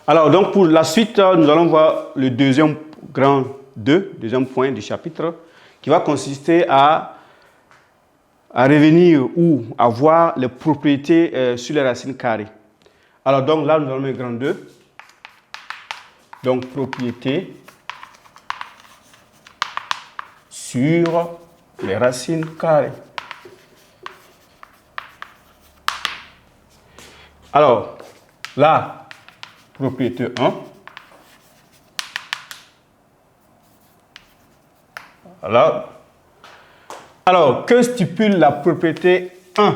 Alors, donc, pour la suite, nous allons voir le deuxième point du chapitre, qui va consister à revenir ou à voir les propriétés sur les racines carrées. Alors, donc là, nous allons mettre grand 2. Donc, propriétés sur les racines carrées. Alors, là, propriété 1. Alors, que stipule la propriété 1?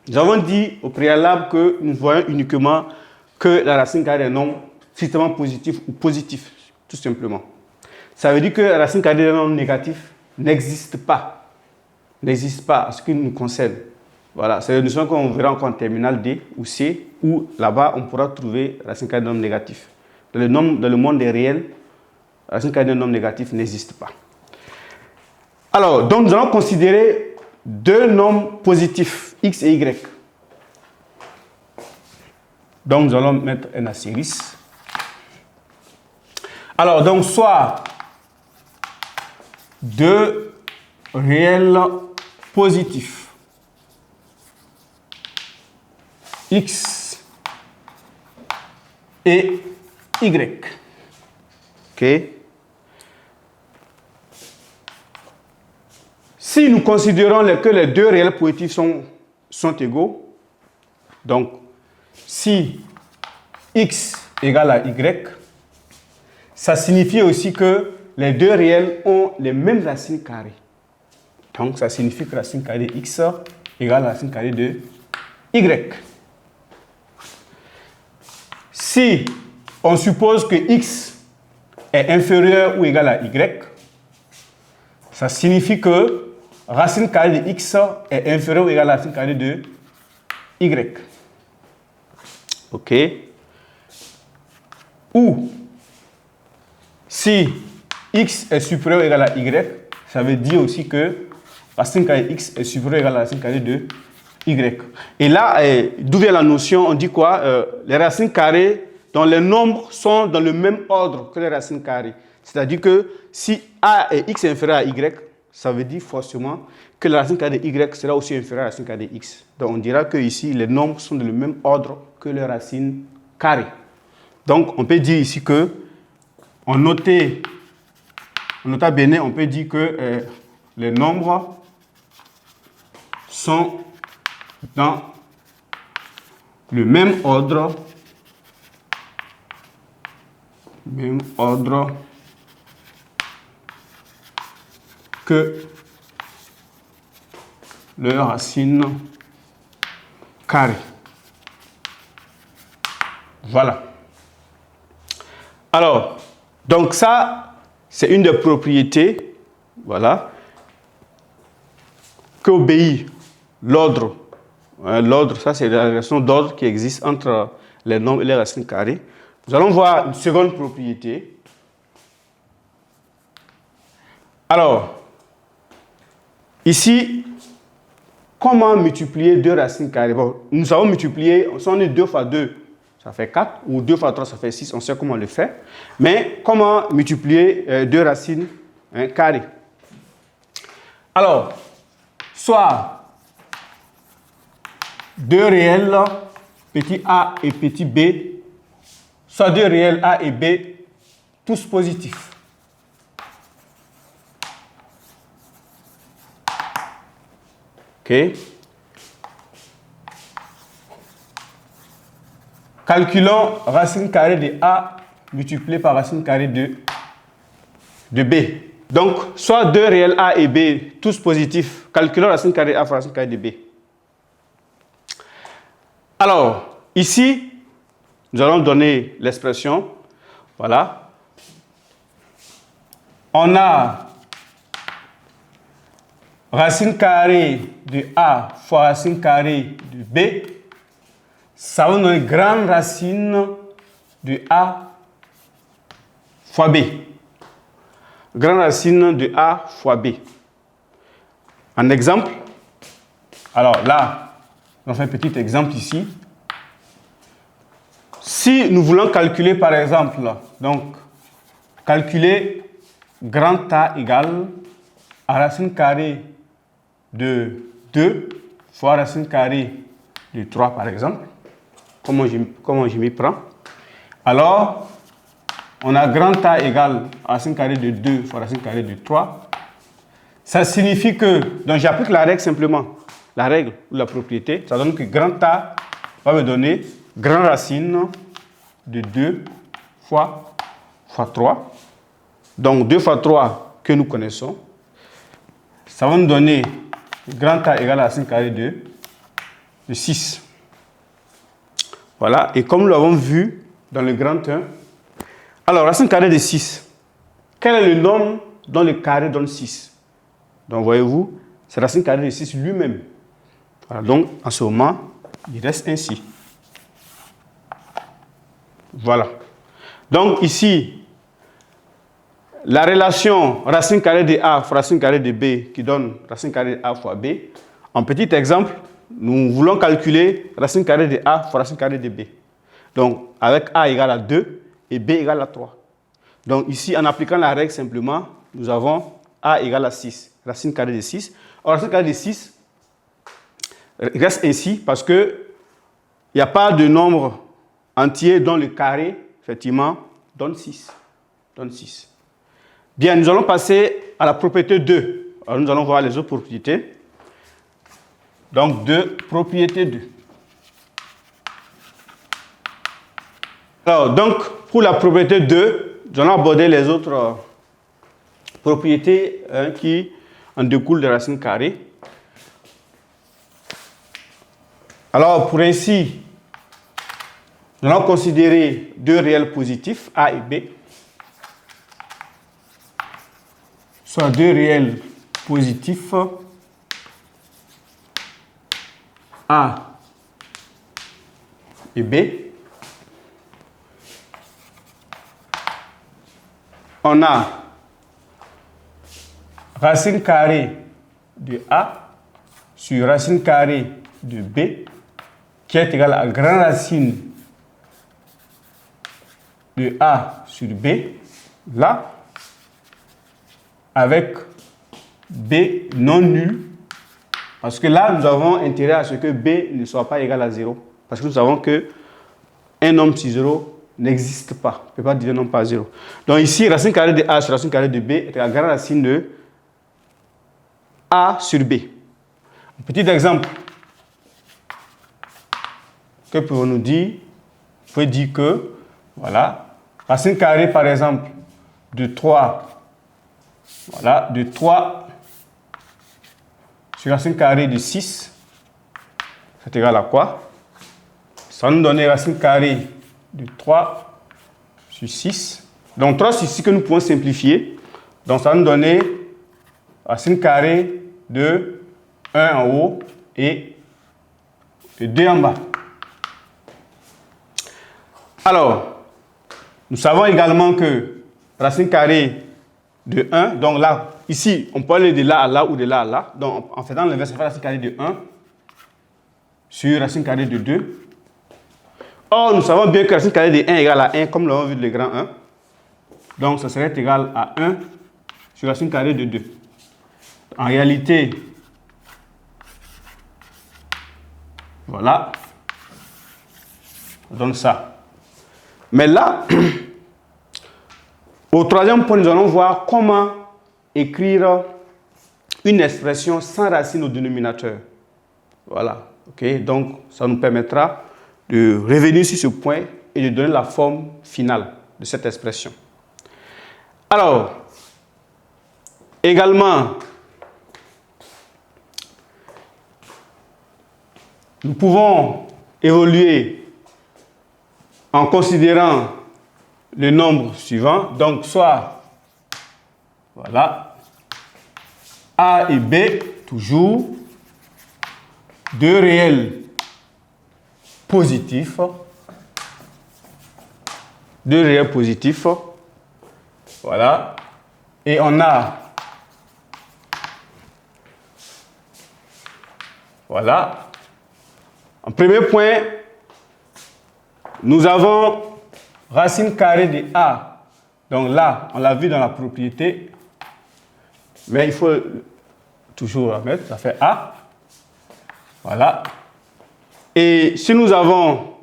Nous avons dit au préalable que nous voyons uniquement que la racine carrée d'un nombre strictement positif ou positif, tout simplement. Ça veut dire que la racine carrée d'un nombre négatif n'existe pas. N'existe pas à ce qui nous concerne. Voilà, c'est une notion qu'on verra encore en terminale D ou C, où là-bas on pourra trouver la racine carrée d'un nombre négatif. Dans le monde des réels, la racine carrée d'un nombre négatif n'existe pas. Alors, donc nous allons considérer deux nombres positifs, x et y. Donc nous allons mettre un astérisque. Alors, donc soit deux réels positifs, x et y. OK. Si nous considérons que les deux réels positifs sont égaux, donc si x égale à y, ça signifie aussi que les deux réels ont les mêmes racines carrées. Donc ça signifie que la racine carrée de x égale à la racine carrée de y. Si on suppose que x est inférieur ou égal à y, ça signifie que racine carrée de x est inférieure ou égale à la racine carrée de y. OK. Ou si x est supérieur ou égal à y, ça veut dire aussi que racine carrée de x est supérieure ou égale à la racine carrée de y. Et là, d'où vient la notion? On dit quoi? Les racines carrées dont les nombres sont dans le même ordre que les racines carrées. C'est-à-dire que si a et x est inférieur à y, ça veut dire forcément que la racine carrée de y sera aussi inférieure à la racine carrée de x. Donc on dira que ici les nombres sont dans le même ordre que les racines carrées. Donc on peut dire ici que en nota bene, on peut dire que les nombres sont dans le même ordre que leurs racines carrées. Voilà. Alors, donc ça, c'est une des propriétés, voilà, qu'obéit l'ordre. L'ordre, ça c'est la relation d'ordre qui existe entre les nombres et les racines carrées. Nous allons voir une seconde propriété. Alors, ici, comment multiplier deux racines carrées? Bon, nous avons multiplié, si on est 2 fois 2, ça fait 4, ou 2 fois 3, ça fait 6, on sait comment le faire. Mais comment multiplier deux racines carrées? Alors, soit deux réels, petit a et petit b, soit deux réels a et b, tous positifs. OK. Calculons racine carrée de a multiplié par racine carrée de b. Donc, soit deux réels a et b, tous positifs. Calculons racine carrée de a par racine carrée de b. Alors, ici, nous allons donner l'expression. Voilà. On a racine carrée de a fois racine carrée de b. Ça va nous donner grande racine de a fois b. Grande racine de a fois b. Un exemple. Alors là, on fait un petit exemple ici. Si Si nous voulons calculer par exemple, donc calculer grand A égale à racine carrée de 2 fois racine carrée de 3 par exemple, comment je m'y prends? Alors, on a grand A égale à racine carrée de 2 fois racine carrée de 3. Ça signifie que, donc j'applique la règle simplement, la règle ou la propriété, ça donne que grand A va me donner grand racine de 2 fois 3. Donc 2 fois 3 que nous connaissons, ça va nous donner grand A égale à racine carrée de 6. Voilà, et comme nous l'avons vu dans le grand 1, alors racine carrée de 6, quel est le nombre dont le carré donne 6? Donc voyez-vous, c'est racine carrée de 6 lui-même. Voilà, donc en ce moment, il reste ainsi. Voilà. Donc ici, la relation racine carrée de A fois racine carrée de B qui donne racine carrée de A fois B. En petit exemple, nous voulons calculer racine carrée de A fois racine carrée de B. Donc avec A égale à 2 et B égale à 3. Donc ici, en appliquant la règle simplement, nous avons A égale à 6, racine carrée de 6. Or, racine carrée de 6 reste ainsi parce qu'il n'y a pas de nombre entier dont le carré, effectivement, donne 6. Bien, nous allons passer à la propriété 2. Alors, nous allons voir les autres propriétés. Donc, propriété 2. Alors, donc, pour la propriété 2, nous allons aborder les autres propriétés qui en découlent de racines carrées. Alors, pour ainsi, nous allons considérer deux réels positifs, A et B. Soit deux réels positifs, A et B. On a racine carrée de A sur racine carrée de B qui est égal à grand racine de A sur B, là, avec B non nul, parce que là, nous avons intérêt à ce que B ne soit pas égal à 0, parce que nous savons que un nombre sur 0 n'existe pas, ne peut pas diviser un nombre par 0. Donc ici, racine carrée de A sur racine carrée de B est égal à grand racine de A sur B. Un petit exemple. Que pouvons-nous dire? Vous pouvez dire que, voilà, racine carrée par exemple de 3, voilà, de 3 sur racine carrée de 6, c'est égal à quoi? Ça va nous donner racine carrée de 3 sur 6. Donc 3 sur 6 que nous pouvons simplifier. Donc ça va nous donner racine carrée de 1 en haut et de 2 en bas. Alors, nous savons également que racine carrée de 1, donc là, ici, on peut aller de là à là ou de là à là. Donc, en faisant l'inverse, on fait racine carrée de 1 sur racine carrée de 2. Or, nous savons bien que racine carrée de 1 est égale à 1, comme nous l'avons vu de le grand 1. Donc, ça serait égal à 1 sur racine carrée de 2. En réalité, voilà, on donne ça. Mais là, au troisième point, nous allons voir comment écrire une expression sans racine au dénominateur. Voilà, ok. Donc, ça nous permettra de revenir sur ce point et de donner la forme finale de cette expression. Alors, également, nous pouvons évoluer en considérant le nombre suivant. Donc, soit, voilà, A et B, toujours, deux réels positifs. Deux réels positifs. Voilà. Et on a, voilà, en premier point, Nous avons racine carrée de A. Donc là, on l'a vu dans la propriété. Mais il faut toujours la mettre. Ça fait A. Voilà. Et si nous avons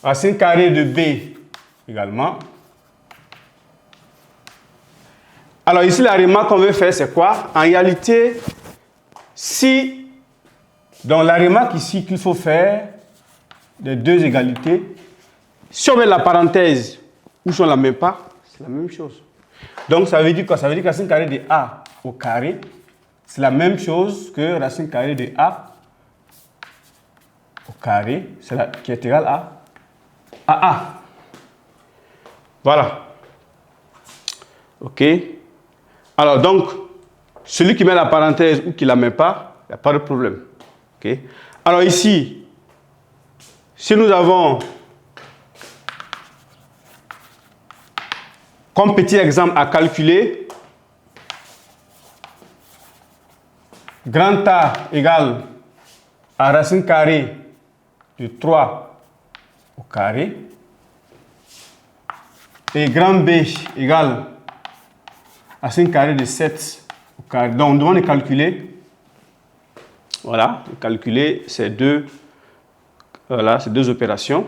racine carrée de B également. Alors ici, la remarque qu'on veut faire, c'est quoi? En réalité, si, dans la remarque ici qu'il faut faire, des deux égalités, si on met la parenthèse ou si on ne la met pas, c'est la même chose. Donc ça veut dire quoi? Ça veut dire que racine carrée de A au carré, c'est la même chose que racine carrée de A au carré, qui est égal à A. Voilà. OK. Alors donc, celui qui met la parenthèse ou qui ne la met pas, il n'y a pas de problème. OK. Alors ici, si nous avons comme petit exemple à calculer, grand A égale à racine carrée de 3 au carré et grand B égale à racine carrée de 7 au carré. Donc, on demande de calculer. Voilà, calculer ces deux, voilà, ces deux opérations.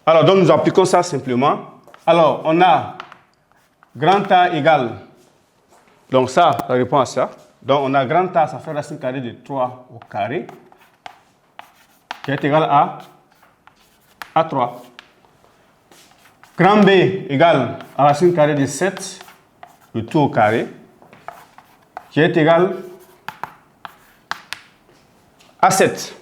Alors, donc, nous appliquons ça simplement. Alors, on a grand A égale, donc ça répond à ça. Donc, on a grand A, ça fait racine carrée de 3 au carré, qui est égal à 3. Grand B égale à racine carrée de 7, le tout au carré, qui est égal à 7.